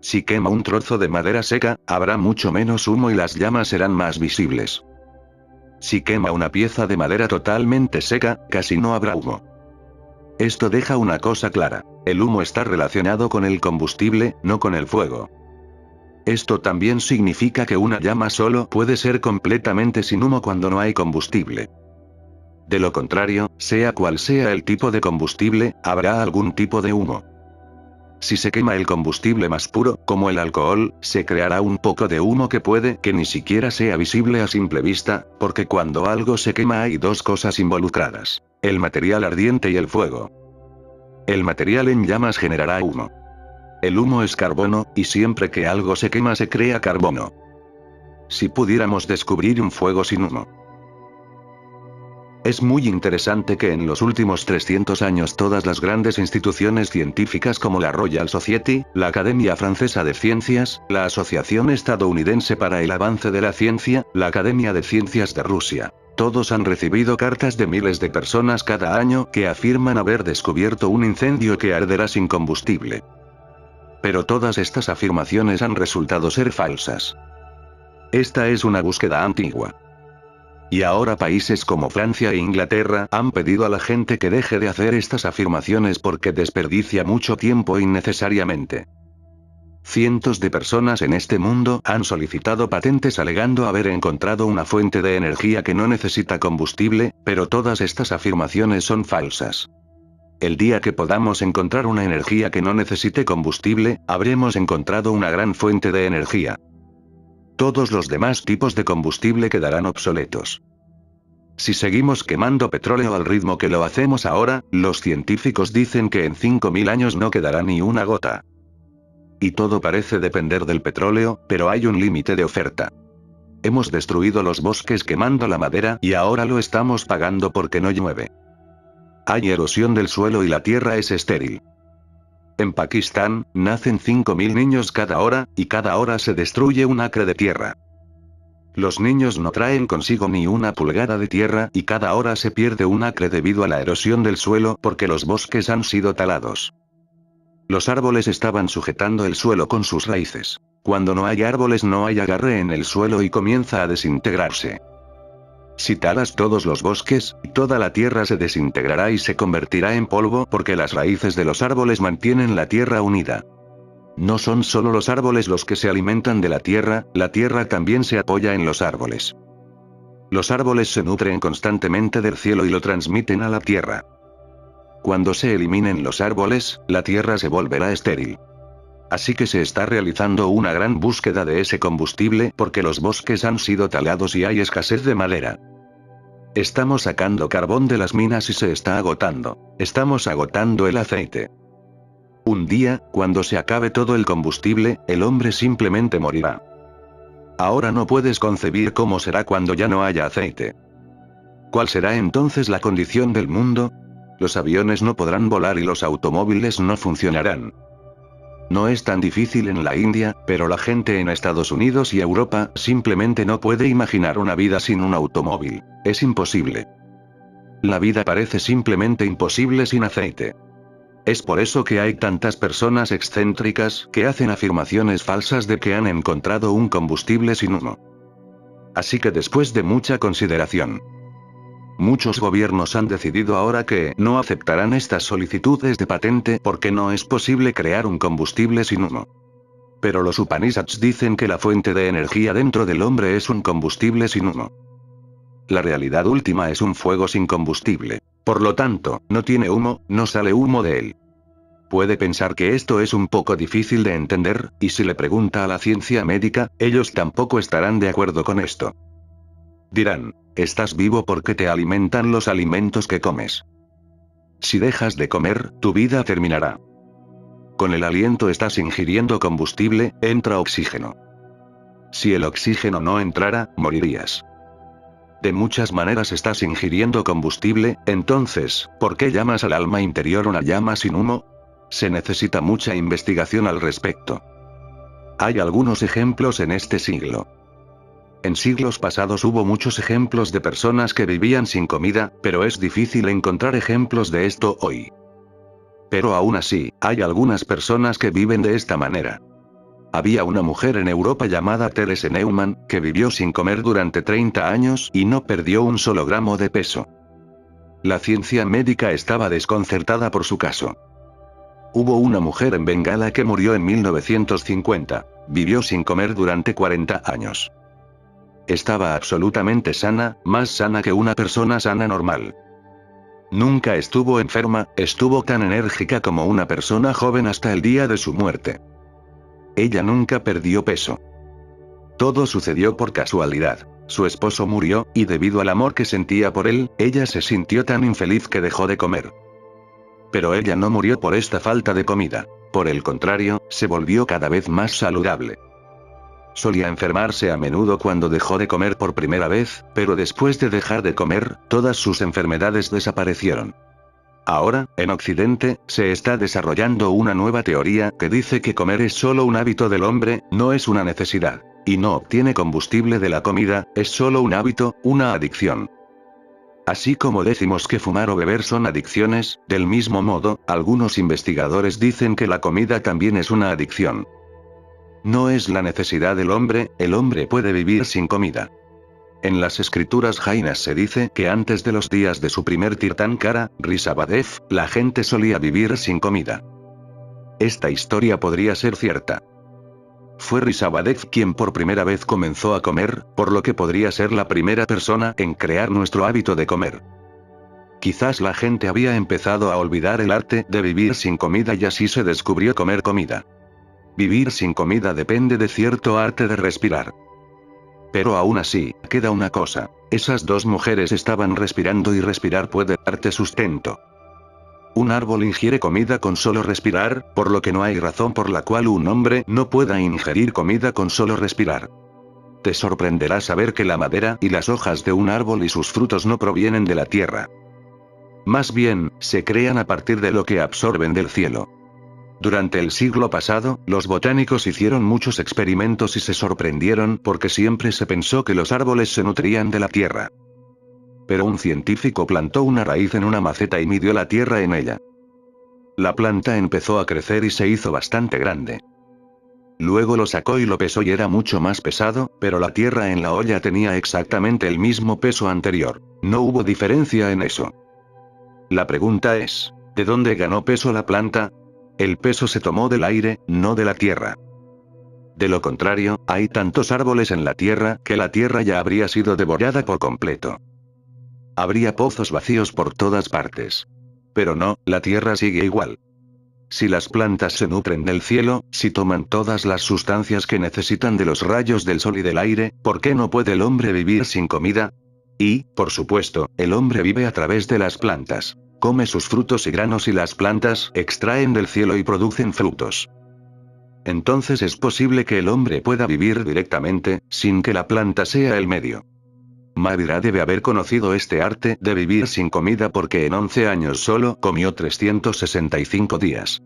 Si quema un trozo de madera seca, habrá mucho menos humo y las llamas serán más visibles. Si quema una pieza de madera totalmente seca, casi no habrá humo. Esto deja una cosa clara. El humo está relacionado con el combustible, no con el fuego. Esto también significa que una llama solo puede ser completamente sin humo cuando no hay combustible. De lo contrario, sea cual sea el tipo de combustible, habrá algún tipo de humo. Si se quema el combustible más puro, como el alcohol, se creará un poco de humo que puede que ni siquiera sea visible a simple vista, porque cuando algo se quema hay dos cosas involucradas: el material ardiente y el fuego. El material en llamas generará humo. El humo es carbono, y siempre que algo se quema se crea carbono. Si pudiéramos descubrir un fuego sin humo. Es muy interesante que en los últimos 300 años todas las grandes instituciones científicas como la Royal Society, la Academia Francesa de Ciencias, la Asociación Estadounidense para el Avance de la Ciencia, la Academia de Ciencias de Rusia, todos han recibido cartas de miles de personas cada año que afirman haber descubierto un incendio que arderá sin combustible. Pero todas estas afirmaciones han resultado ser falsas. Esta es una búsqueda antigua. Y ahora países como Francia e Inglaterra han pedido a la gente que deje de hacer estas afirmaciones porque desperdicia mucho tiempo innecesariamente. Cientos de personas en este mundo han solicitado patentes alegando haber encontrado una fuente de energía que no necesita combustible, pero todas estas afirmaciones son falsas. El día que podamos encontrar una energía que no necesite combustible, habremos encontrado una gran fuente de energía. Todos los demás tipos de combustible quedarán obsoletos. Si seguimos quemando petróleo al ritmo que lo hacemos ahora, los científicos dicen que en 5000 años no quedará ni una gota. Y todo parece depender del petróleo, pero hay un límite de oferta. Hemos destruido los bosques quemando la madera y ahora lo estamos pagando porque no llueve. Hay erosión del suelo y la tierra es estéril. En Pakistán, nacen 5000 niños cada hora, y cada hora se destruye un acre de tierra. Los niños no traen consigo ni una pulgada de tierra y cada hora se pierde un acre debido a la erosión del suelo porque los bosques han sido talados. Los árboles estaban sujetando el suelo con sus raíces. Cuando no hay árboles no hay agarre en el suelo y comienza a desintegrarse. Si talas todos los bosques, toda la tierra se desintegrará y se convertirá en polvo porque las raíces de los árboles mantienen la tierra unida. No son solo los árboles los que se alimentan de la tierra también se apoya en los árboles. Los árboles se nutren constantemente del cielo y lo transmiten a la tierra. Cuando se eliminen los árboles, la tierra se volverá estéril. Así que se está realizando una gran búsqueda de ese combustible porque los bosques han sido talados y hay escasez de madera. Estamos sacando carbón de las minas y se está agotando. Estamos agotando el aceite. Un día, cuando se acabe todo el combustible, el hombre simplemente morirá. Ahora no puedes concebir cómo será cuando ya no haya aceite. ¿Cuál será entonces la condición del mundo? Los aviones no podrán volar y los automóviles no funcionarán. No es tan difícil en la India, pero la gente en Estados Unidos y Europa simplemente no puede imaginar una vida sin un automóvil. Es imposible. La vida parece simplemente imposible sin aceite. Es por eso que hay tantas personas excéntricas que hacen afirmaciones falsas de que han encontrado un combustible sin humo. Así que después de mucha consideración, muchos gobiernos han decidido ahora que no aceptarán estas solicitudes de patente porque no es posible crear un combustible sin humo. Pero los Upanishads dicen que la fuente de energía dentro del hombre es un combustible sin humo. La realidad última es un fuego sin combustible. Por lo tanto, no tiene humo, no sale humo de él. Puede pensar que esto es un poco difícil de entender, y si le pregunta a la ciencia médica, ellos tampoco estarán de acuerdo con esto. Dirán, estás vivo porque te alimentan los alimentos que comes. Si dejas de comer, tu vida terminará. Con el aliento estás ingiriendo combustible, entra oxígeno. Si el oxígeno no entrara, morirías. De muchas maneras estás ingiriendo combustible, entonces, ¿por qué llamas al alma interior una llama sin humo? Se necesita mucha investigación al respecto. Hay algunos ejemplos en este siglo. En siglos pasados hubo muchos ejemplos de personas que vivían sin comida, pero es difícil encontrar ejemplos de esto hoy. Pero aún así, hay algunas personas que viven de esta manera. Había una mujer en Europa llamada Therese Neumann, que vivió sin comer durante 30 años y no perdió un solo gramo de peso. La ciencia médica estaba desconcertada por su caso. Hubo una mujer en Bengala que murió en 1950, vivió sin comer durante 40 años. Estaba absolutamente sana, más sana que una persona sana normal. Nunca estuvo enferma, estuvo tan enérgica como una persona joven hasta el día de su muerte. Ella nunca perdió peso. Todo sucedió por casualidad. Su esposo murió, y debido al amor que sentía por él, ella se sintió tan infeliz que dejó de comer. Pero ella no murió por esta falta de comida. Por el contrario, se volvió cada vez más saludable. Solía enfermarse a menudo cuando dejó de comer por primera vez, pero después de dejar de comer, todas sus enfermedades desaparecieron. Ahora, en Occidente, se está desarrollando una nueva teoría que dice que comer es solo un hábito del hombre, no es una necesidad. Y no obtiene combustible de la comida, es solo un hábito, una adicción. Así como decimos que fumar o beber son adicciones, del mismo modo, algunos investigadores dicen que la comida también es una adicción. No es la necesidad del hombre, el hombre puede vivir sin comida. En las escrituras jainas se dice que antes de los días de su primer Tirthankara, Rishabhadev, la gente solía vivir sin comida. Esta historia podría ser cierta. Fue Rishabhadev quien por primera vez comenzó a comer, por lo que podría ser la primera persona en crear nuestro hábito de comer. Quizás la gente había empezado a olvidar el arte de vivir sin comida y así se descubrió comer comida. Vivir sin comida depende de cierto arte de respirar. Pero aún así, queda una cosa. Esas dos mujeres estaban respirando y respirar puede darte sustento. Un árbol ingiere comida con solo respirar, por lo que no hay razón por la cual un hombre no pueda ingerir comida con solo respirar. Te sorprenderá saber que la madera y las hojas de un árbol y sus frutos no provienen de la tierra. Más bien, se crean a partir de lo que absorben del cielo. Durante el siglo pasado, los botánicos hicieron muchos experimentos y se sorprendieron porque siempre se pensó que los árboles se nutrían de la tierra. Pero un científico plantó una raíz en una maceta y midió la tierra en ella. La planta empezó a crecer y se hizo bastante grande. Luego lo sacó y lo pesó y era mucho más pesado, pero la tierra en la olla tenía exactamente el mismo peso anterior. No hubo diferencia en eso. La pregunta es, ¿de dónde ganó peso la planta? El peso se tomó del aire, no de la tierra. De lo contrario, hay tantos árboles en la tierra que la tierra ya habría sido devorada por completo. Habría pozos vacíos por todas partes. Pero no, la tierra sigue igual. Si las plantas se nutren del cielo, si toman todas las sustancias que necesitan de los rayos del sol y del aire, ¿por qué no puede el hombre vivir sin comida? Y, por supuesto, el hombre vive a través de las plantas. Come sus frutos y granos y las plantas extraen del cielo y producen frutos. Entonces es posible que el hombre pueda vivir directamente, sin que la planta sea el medio. Mahavira debe haber conocido este arte de vivir sin comida porque en 11 años solo comió 365 días.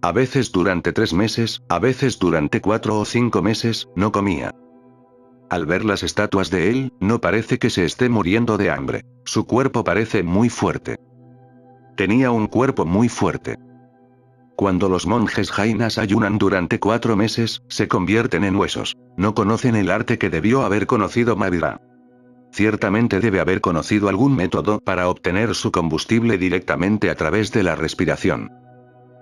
A veces durante 3 meses, a veces durante 4 o 5 meses, no comía. Al ver las estatuas de él, no parece que se esté muriendo de hambre. Su cuerpo parece muy fuerte. Tenía un cuerpo muy fuerte. Cuando los monjes jainas ayunan durante 4 meses, se convierten en huesos. No conocen el arte que debió haber conocido Mahavira. Ciertamente debe haber conocido algún método para obtener su combustible directamente a través de la respiración.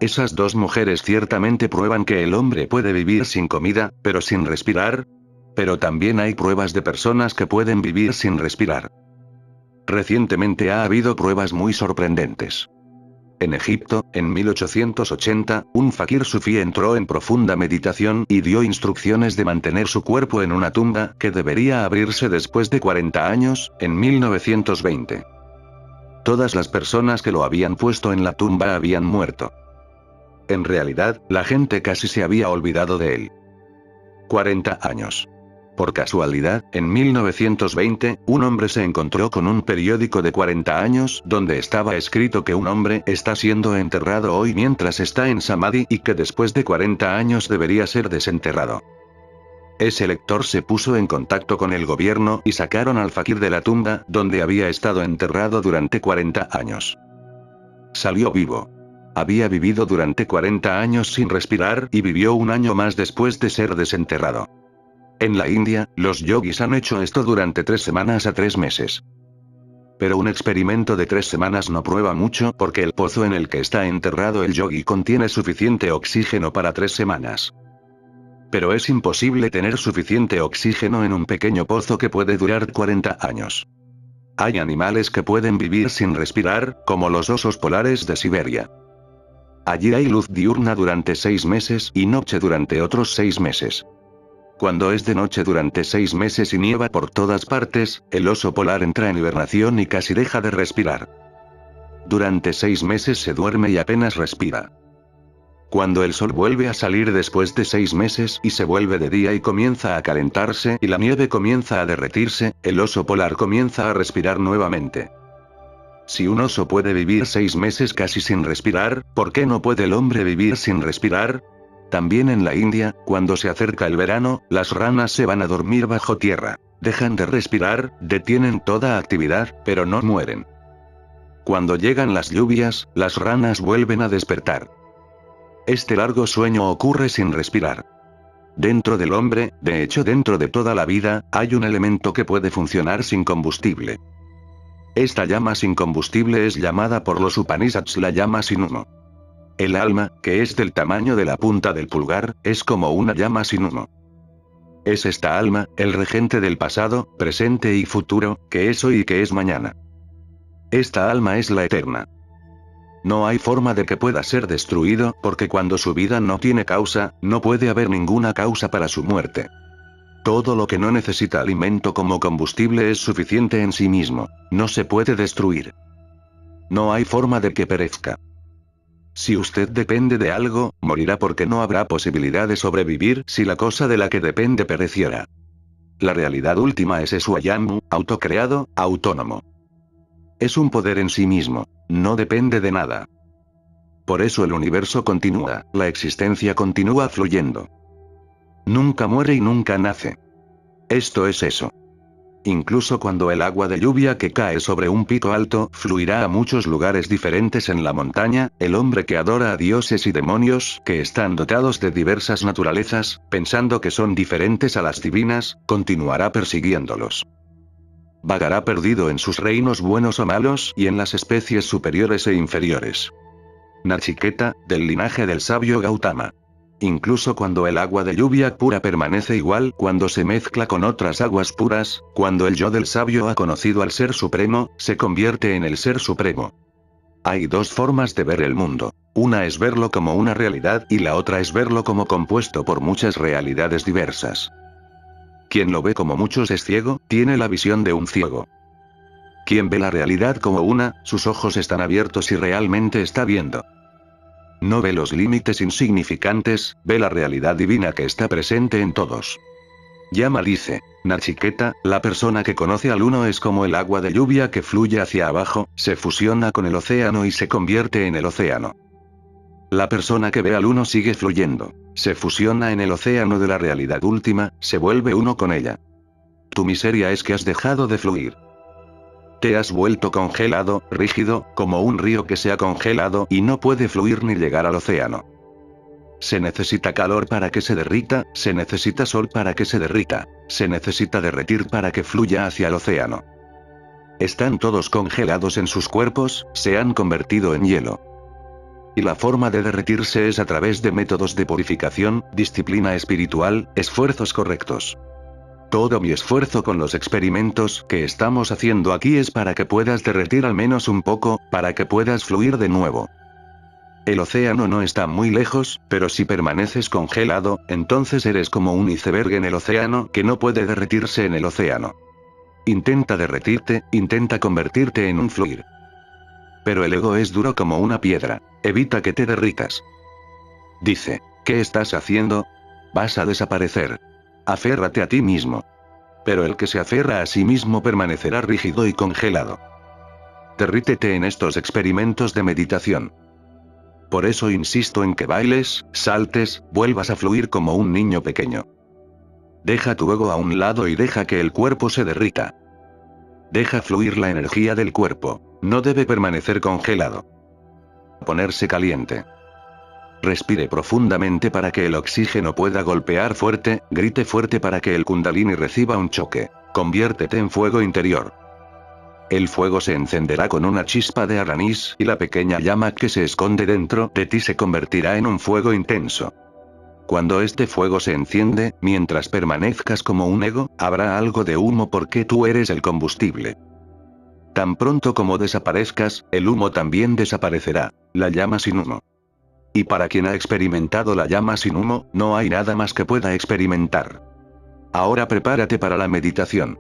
Esas dos mujeres ciertamente prueban que el hombre puede vivir sin comida, pero sin respirar. Pero también hay pruebas de personas que pueden vivir sin respirar. Recientemente ha habido pruebas muy sorprendentes. En Egipto, en 1880, un fakir sufí entró en profunda meditación y dio instrucciones de mantener su cuerpo en una tumba que debería abrirse después de 40 años, en 1920. Todas las personas que lo habían puesto en la tumba habían muerto. En realidad, la gente casi se había olvidado de él. 40 años. Por casualidad, en 1920, un hombre se encontró con un periódico de 40 años donde estaba escrito que un hombre está siendo enterrado hoy mientras está en Samadhi y que después de 40 años debería ser desenterrado. Ese lector se puso en contacto con el gobierno y sacaron al fakir de la tumba donde había estado enterrado durante 40 años. Salió vivo. Había vivido durante 40 años sin respirar y vivió un año más después de ser desenterrado. En la India, los yogis han hecho esto durante 3 semanas a 3 meses. Pero un experimento de 3 semanas no prueba mucho porque el pozo en el que está enterrado el yogi contiene suficiente oxígeno para 3 semanas. Pero es imposible tener suficiente oxígeno en un pequeño pozo que puede durar 40 años. Hay animales que pueden vivir sin respirar, como los osos polares de Siberia. Allí hay luz diurna durante 6 meses y noche durante otros 6 meses. Cuando es de noche durante 6 meses y nieva por todas partes, el oso polar entra en hibernación y casi deja de respirar. Durante 6 meses se duerme y apenas respira. Cuando el sol vuelve a salir después de 6 meses y se vuelve de día y comienza a calentarse y la nieve comienza a derretirse, el oso polar comienza a respirar nuevamente. Si un oso puede vivir 6 meses casi sin respirar, ¿por qué no puede el hombre vivir sin respirar? También en la India, cuando se acerca el verano, las ranas se van a dormir bajo tierra. Dejan de respirar, detienen toda actividad, pero no mueren. Cuando llegan las lluvias, las ranas vuelven a despertar. Este largo sueño ocurre sin respirar. Dentro del hombre, de hecho dentro de toda la vida, hay un elemento que puede funcionar sin combustible. Esta llama sin combustible es llamada por los Upanishads la llama sin humo. El alma, que es del tamaño de la punta del pulgar, es como una llama sin humo. Es esta alma, el regente del pasado, presente y futuro, que es hoy y que es mañana. Esta alma es la eterna. No hay forma de que pueda ser destruido, porque cuando su vida no tiene causa, no puede haber ninguna causa para su muerte. Todo lo que no necesita alimento como combustible es suficiente en sí mismo. No se puede destruir. No hay forma de que perezca. Si usted depende de algo, morirá porque no habrá posibilidad de sobrevivir si la cosa de la que depende pereciera. La realidad última es Eswayamu, autocreado, autónomo. Es un poder en sí mismo. No depende de nada. Por eso el universo continúa, la existencia continúa fluyendo. Nunca muere y nunca nace. Esto es eso. Incluso cuando el agua de lluvia que cae sobre un pico alto fluirá a muchos lugares diferentes en la montaña, el hombre que adora a dioses y demonios que están dotados de diversas naturalezas, pensando que son diferentes a las divinas, continuará persiguiéndolos. Vagará perdido en sus reinos buenos o malos y en las especies superiores e inferiores. Nachiketa, del linaje del sabio Gautama. Incluso cuando el agua de lluvia pura permanece igual cuando se mezcla con otras aguas puras, cuando el yo del sabio ha conocido al Ser Supremo, se convierte en el Ser Supremo. Hay dos formas de ver el mundo. Una es verlo como una realidad y la otra es verlo como compuesto por muchas realidades diversas. Quien lo ve como muchos es ciego, tiene la visión de un ciego. Quien ve la realidad como una, sus ojos están abiertos y realmente está viendo. No ve los límites insignificantes, ve la realidad divina que está presente en todos. Yama dice, Nachiketa, la persona que conoce al uno es como el agua de lluvia que fluye hacia abajo, se fusiona con el océano y se convierte en el océano. La persona que ve al uno sigue fluyendo, se fusiona en el océano de la realidad última, se vuelve uno con ella. Tu miseria es que has dejado de fluir. Te has vuelto congelado, rígido, como un río que se ha congelado y no puede fluir ni llegar al océano. Se necesita calor para que se derrita, se necesita sol para que se derrita, se necesita derretir para que fluya hacia el océano. Están todos congelados en sus cuerpos, se han convertido en hielo. Y la forma de derretirse es a través de métodos de purificación, disciplina espiritual, esfuerzos correctos. Todo mi esfuerzo con los experimentos que estamos haciendo aquí es para que puedas derretir al menos un poco, para que puedas fluir de nuevo. El océano no está muy lejos, pero si permaneces congelado, entonces eres como un iceberg en el océano que no puede derretirse en el océano. Intenta derretirte, intenta convertirte en un fluir. Pero el ego es duro como una piedra. Evita que te derritas. Dice, ¿qué estás haciendo? Vas a desaparecer. Aférrate a ti mismo. Pero el que se aferra a sí mismo permanecerá rígido y congelado. Derrítete en estos experimentos de meditación. Por eso insisto en que bailes, saltes, vuelvas a fluir como un niño pequeño. Deja tu ego a un lado y deja que el cuerpo se derrita. Deja fluir la energía del cuerpo. No debe permanecer congelado. Ponerse caliente. Respire profundamente para que el oxígeno pueda golpear fuerte, grite fuerte para que el kundalini reciba un choque. Conviértete en fuego interior. El fuego se encenderá con una chispa de arranís y la pequeña llama que se esconde dentro de ti se convertirá en un fuego intenso. Cuando este fuego se enciende, mientras permanezcas como un ego, habrá algo de humo porque tú eres el combustible. Tan pronto como desaparezcas, el humo también desaparecerá, la llama sin humo. Y para quien ha experimentado la llama sin humo, no hay nada más que pueda experimentar. Ahora prepárate para la meditación.